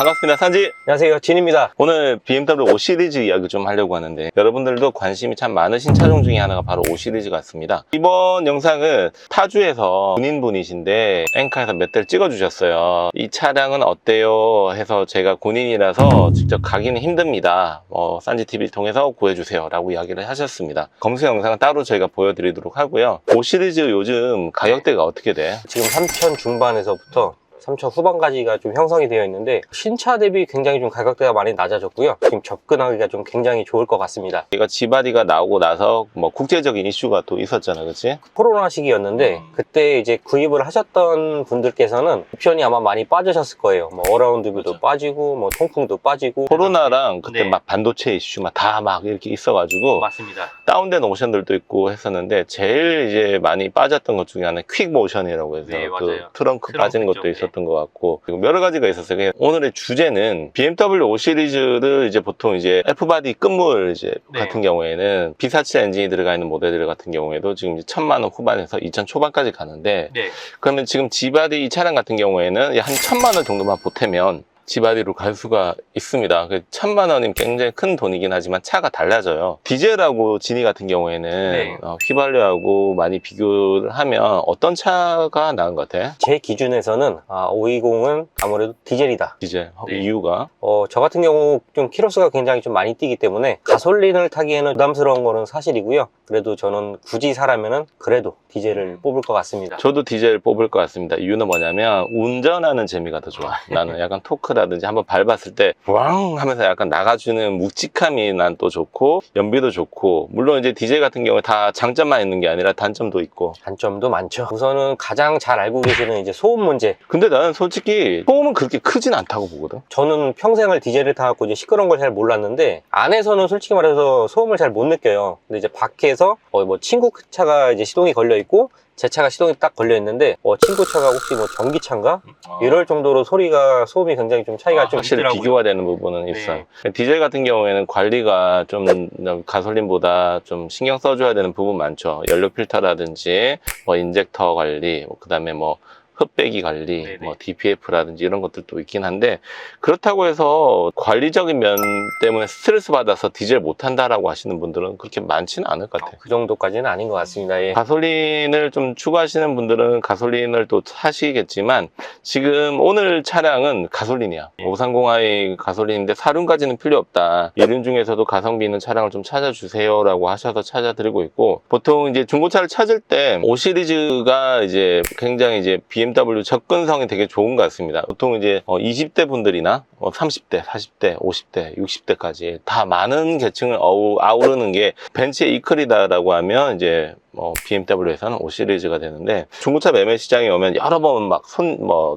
반갑습니다. 산지. 안녕하세요, 진입니다. 오늘 BMW 5 시리즈 이야기 좀 하려고 하는데 여러분들도 관심이 참 많으신 차종 중에 하나가 바로 5 시리즈 같습니다. 이번 영상은 타주에서 군인분이신데 엔카에서 몇 대를 찍어주셨어요. 이 차량은 어때요? 해서 제가 군인이라서 직접 가기는 힘듭니다. 산지TV를 통해서 구해주세요 라고 이야기를 하셨습니다. 검수 영상은 따로 저희가 보여드리도록 하고요. 5 시리즈 요즘 가격대가 어떻게 돼? 지금 3천 중반에서부터 3천 후반까지가 좀 형성이 되어 있는데 신차 대비 굉장히 좀 가격대가 많이 낮아졌고요. 지금 접근하기가 좀 굉장히 좋을 것 같습니다. 얘가 지바디가 나오고 나서 뭐 국제적인 이슈가 또 있었잖아, 그치? 코로나 시기였는데 그때 이제 구입을 하셨던 분들께서는 옵션이 아마 많이 빠지셨을 거예요. 뭐 어라운드 뷰도 빠지고 뭐 통풍도 빠지고 코로나랑 그때 네. 막 반도체 이슈 다 막 이렇게 있어가지고 맞습니다. 다운된 옵션들도 있고 했었는데 제일 이제 많이 빠졌던 것 중에 하나는 퀵 모션이라고 해서 네, 그 맞아요. 트렁크 빠진 쪽, 것도 있었던 것 같고 그리고 여러 가지가 있었어요. 그냥 오늘의 주제는 BMW 5 시리즈를 이제 보통 이제 F바디 끝물 이제 네. 같은 경우에는 B47 엔진이 들어가 있는 모델들 같은 경우에도 지금 이제 1000만 원 후반에서 2000 초반까지 가는데 네. 그러면 지금 G바디 이 차량 같은 경우에는 한 1000만 원 정도만 보태면 G바디로 갈 수가 있습니다. 1000만 원이면 굉장히 큰 돈이긴 하지만 차가 달라져요. 디젤하고 지니 같은 경우에는 네. 휘발유하고 많이 비교를 하면 어떤 차가 나은 것 같아? 제 기준에서는 520은 아무래도 디젤이다. 디젤. 네. 이유가? 저 같은 경우 좀 키로수가 굉장히 좀 많이 뛰기 때문에 가솔린을 타기에는 부담스러운 거는 사실이고요. 그래도 저는 굳이 사라면은 그래도 디젤을 뽑을 것 같습니다. 저도 디젤 뽑을 것 같습니다. 이유는 뭐냐면 운전하는 재미가 더 좋아. 나는 약간 토크라든지 한번 밟았을 때 왕 하면서 약간 나가주는 묵직함이 난 또 좋고 연비도 좋고 물론 이제 디젤 같은 경우에 다 장점만 있는 게 아니라 단점도 있고 단점도 많죠. 우선은 가장 잘 알고 계시는 이제 소음 문제. 근데 나는 솔직히 소음은 그렇게 크진 않다고 보거든. 저는 평생을 디젤을 타갖고 이제 시끄러운 걸 잘 몰랐는데 안에서는 솔직히 말해서 소음을 잘 못 느껴요. 근데 이제 밖에서 뭐 친구 차가 이제 시동이 걸려 있고 제 차가 시동이 딱 걸려 있는데 친구 차가 혹시 뭐 전기차인가? 이럴 정도로 소음이 굉장히 좀 차이가 좀 확실히 있더라고요. 비교가 되는 부분은 네. 있어요. 디젤 같은 경우에는 관리가 좀 가솔린보다 좀 신경 써줘야 되는 부분 많죠. 연료 필터라든지 뭐 인젝터 관리, 그다음에 뭐 흡배기 관리, 네네. 뭐 DPF라든지 이런 것들도 있긴 한데 그렇다고 해서 관리적인 면 때문에 스트레스 받아서 디젤 못 한다라고 하시는 분들은 그렇게 많지는 않을 것 같아요. 그 정도까지는 아닌 것 같습니다. 예. 가솔린을 좀 추구하시는 분들은 가솔린을 또 사시겠지만 지금 오늘 차량은 가솔린이야. 530i 가솔린인데 사륜까지는 필요 없다. 이륜 중에서도 가성비 있는 차량을 좀 찾아주세요 라고 하셔서 찾아드리고 있고 보통 이제 중고차를 찾을 때 5 시리즈가 이제 굉장히 이제 BMW 접근성이 되게 좋은 것 같습니다. 보통 이제 20대 분들이나 30대, 40대, 50대, 60대까지 다 많은 계층을 아우르는 게 벤츠의 이클이다라고 하면 이제 BMW에서는 5 시리즈가 되는데 중고차 매매 시장에 오면 여러 번 막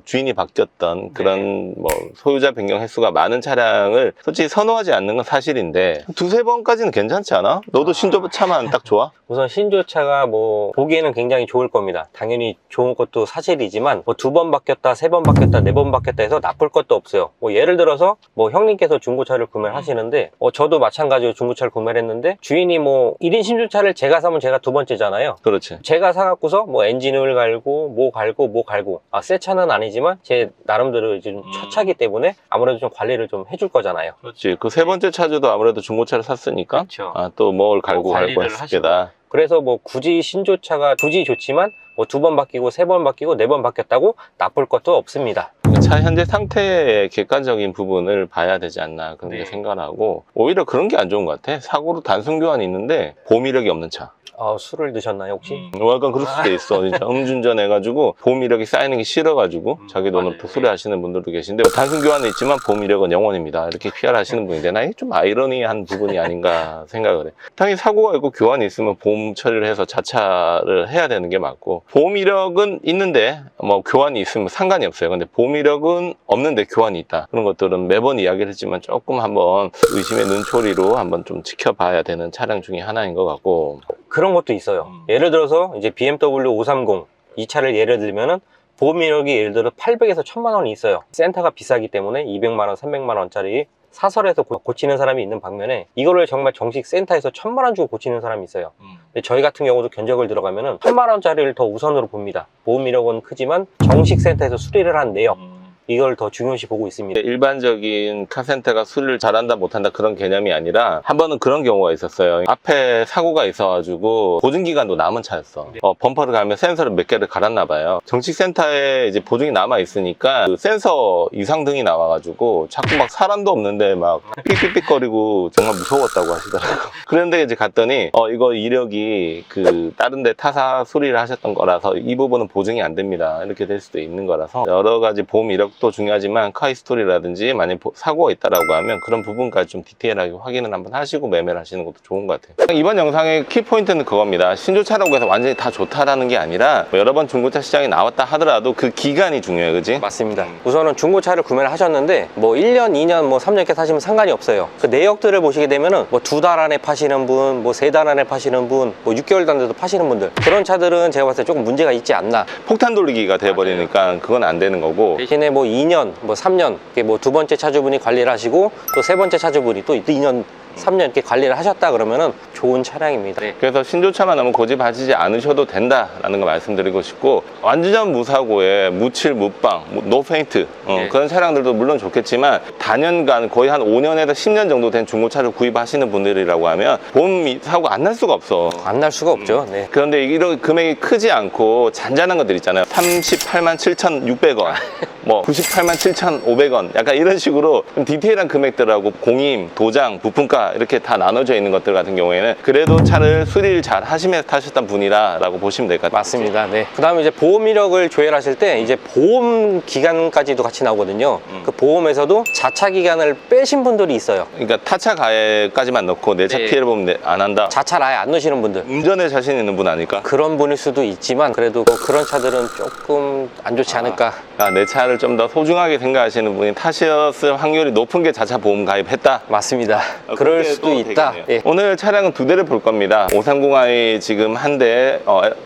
주인이 바뀌었던 그런 소유자 변경 횟수가 많은 차량을 솔직히 선호하지 않는 건 사실인데 두세 번까지는 괜찮지 않아? 너도 신조차만 딱 좋아? 우선 신조차가 보기에는 굉장히 좋을 겁니다. 당연히 좋은 것도 사실이지만 2번 바뀌었다, 3번 바뀌었다, 4번 바뀌었다 해서 나쁠 것도 없어요. 예를 들어서 형님께서 중고차를 구매를 하시는데 저도 마찬가지로 중고차를 구매를 했는데 주인이 1인 신조차를 제가 사면 제가 두 번째잖아요. 그렇지. 제가 사갖고서 엔진을 갈고 뭐 갈고 새 차는 아니지만 제 나름대로 이제 좀 첫 차기 때문에 아무래도 좀 관리를 좀 해줄 거잖아요. 그렇지. 그 세 번째 차주도 아무래도 중고차를 샀으니까 그렇죠. 또 뭘 갈고 관리를 했을 게다. 그래서 굳이 신조차가 굳이 좋지만 2번 바뀌고 3번 바뀌고 4번 바뀌었다고 나쁠 것도 없습니다. 차 현재 상태의 객관적인 부분을 봐야 되지 않나 그런 게 생각하고 오히려 그런 게 안 좋은 것 같아. 사고로 단순 교환이 있는데 보험 이력이 없는 차. 술을 드셨나요 혹시? 약간 그럴 수도 있어. 진짜 음주운전 해가지고 보험 이력이 쌓이는 게 싫어가지고 자기 돈을 또 수리하시는 분들도 계신데 단순 교환은 있지만 보험 이력은 영원입니다. 이렇게 PR 하시는 분인데 나 이게 좀 아이러니한 부분이 아닌가 생각을 해. 당연히 사고가 있고 교환이 있으면 보험 처리를 해서 자차를 해야 되는 게 맞고 보험 이력은 있는데 교환이 있으면 상관이 없어요. 근데 보험 이력은 없는데 교환이 있다. 그런 것들은 매번 이야기를 했지만 조금 한번 의심의 눈초리로 한번 좀 지켜봐야 되는 차량 중에 하나인 것 같고 그런 것도 있어요. 예를 들어서 이제 BMW 530 이 차를 예를 들면은 보험 이력이 예를 들어 800에서 1000만 원이 있어요. 센터가 비싸기 때문에 200만 원, 300만 원짜리 사설에서 고치는 사람이 있는 반면에 이거를 정말 정식 센터에서 1000만 원 주고 고치는 사람이 있어요. 근데 저희 같은 경우도 견적을 들어가면은 1000만 원짜리를 더 우선으로 봅니다. 보험 이력은 크지만 정식 센터에서 수리를 한 내역 이걸 더 중요시 보고 있습니다. 일반적인 카센터가 수리를 잘한다 못한다 그런 개념이 아니라 한 번은 그런 경우가 있었어요. 앞에 사고가 있어가지고 보증기간도 남은 차였어. 범퍼를 가면 센서를 몇 개를 갈았나 봐요. 정식센터에 이제 보증이 남아 있으니까 그 센서 이상등이 나와가지고 자꾸 막 사람도 없는데 막 삑삑삑거리고 정말 무서웠다고 하시더라고요. 그런데 이제 갔더니 이거 이력이 그 다른 데 타사 수리를 하셨던 거라서 이 부분은 보증이 안 됩니다. 이렇게 될 수도 있는 거라서 여러 가지 보험 이력도 중요하지만 카이스토리라든지 만약 사고가 있다라고 하면 그런 부분까지 좀 디테일하게 확인을 한번 하시고 매매를 하시는 것도 좋은 것 같아요. 이번 영상의 키포인트는 그겁니다. 신조차라고 해서 완전히 다 좋다라는 게 아니라 여러 번 중고차 시장에 나왔다 하더라도 그 기간이 중요해요. 그지? 맞습니다. 우선은 중고차를 구매를 하셨는데 뭐 1년, 2년, 뭐 3년 이렇게 사시면 상관이 없어요. 그 내역들을 보시게 되면은 뭐 2달 안에 파시는 분, 뭐 3달 안에 파시는 분, 뭐 6개월 단위도 파시는 분들, 그런 차들은 제가 봤을 때 조금 문제가 있지 않나. 폭탄 돌리기가 돼버리니까 그건 안 되는 거고, 대신에 뭐 2년, 뭐 3년, 이렇게 뭐 두 번째 차주분이 관리를 하시고 또 세 번째 차주분이 또 2년, 3년 이렇게 관리를 하셨다 그러면은 좋은 차량입니다. 그래서 신조차만 너무 고집하시지 않으셔도 된다라는 거 말씀드리고 싶고, 완전 무사고에 무칠, 무빵, 노 페인트 그런 차량들도 물론 좋겠지만 단연간 거의 한 5년에서 10년 정도 된 중고차를 구입하시는 분들이라고 하면 보험 사고 안 날 수가 없어. 안 날 수가 없죠. 네. 그런데 이런 금액이 크지 않고 잔잔한 것들 있잖아요. 38만 7,600원, 뭐 98만 7,500원, 약간 이런 식으로 좀 디테일한 금액들하고 공임, 도장, 부품가 이렇게 다 나눠져 있는 것들 같은 경우에는 그래도 차를 수리를 잘 하시면서 타셨던 분이라고 보시면 될 것 같아요. 맞습니다. 네. 그 다음에 이제 보험 이력을 조회하실 때 이제 보험 기간까지도 같이 나오거든요. 그 보험에서도 자차 기간을 빼신 분들이 있어요. 그러니까 타차 가액까지만 넣고 내 차 네. 피해를 보면 안 한다. 자차를 아예 안 넣으시는 분들. 운전에 자신 있는 분 아닐까? 그런 분일 수도 있지만 그래도 뭐 그런 차들은 조금 안 좋지 않을까. 내 차를 좀 더 소중하게 생각하시는 분이 타셨을 확률이 높은 게 자차 보험 가입했다. 맞습니다. 그럴 그렇게 수도 또 있다. 되겠네요. 예. 오늘 차량은 두 대를 볼 겁니다. 530i 지금 한 대,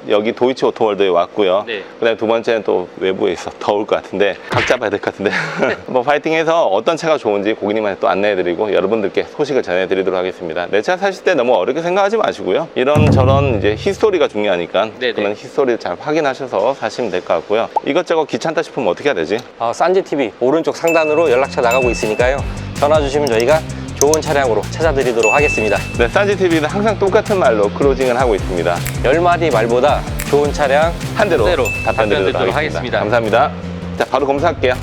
여기 도이치 오토월드에 왔고요. 네. 그다음에 두 번째는 또 외부에 있어 더울 것 같은데 각자 봐야 될 것 같은데 뭐 파이팅해서 어떤 차가 좋은지 고객님한테 또 안내해드리고 여러분들께 소식을 전해드리도록 하겠습니다. 내 차 사실 때 너무 어렵게 생각하지 마시고요. 이런저런 이제 히스토리가 중요하니까 네네. 그런 히스토리를 잘 확인하셔서 사시면 될 것 같고요. 이것저것 귀찮다 싶으면 어떻게 해야 되지? 싼지TV 오른쪽 상단으로 연락처 나가고 있으니까요. 전화 주시면 저희가 좋은 차량으로 찾아드리도록 하겠습니다. 네, 싼지TV는 항상 똑같은 말로 클로징을 하고 있습니다. 10마디 말보다 좋은 차량 한 대로 한 대로 답변 드리도록 답변드리도록 하겠습니다. 하겠습니다. 감사합니다. 자, 바로 검사할게요.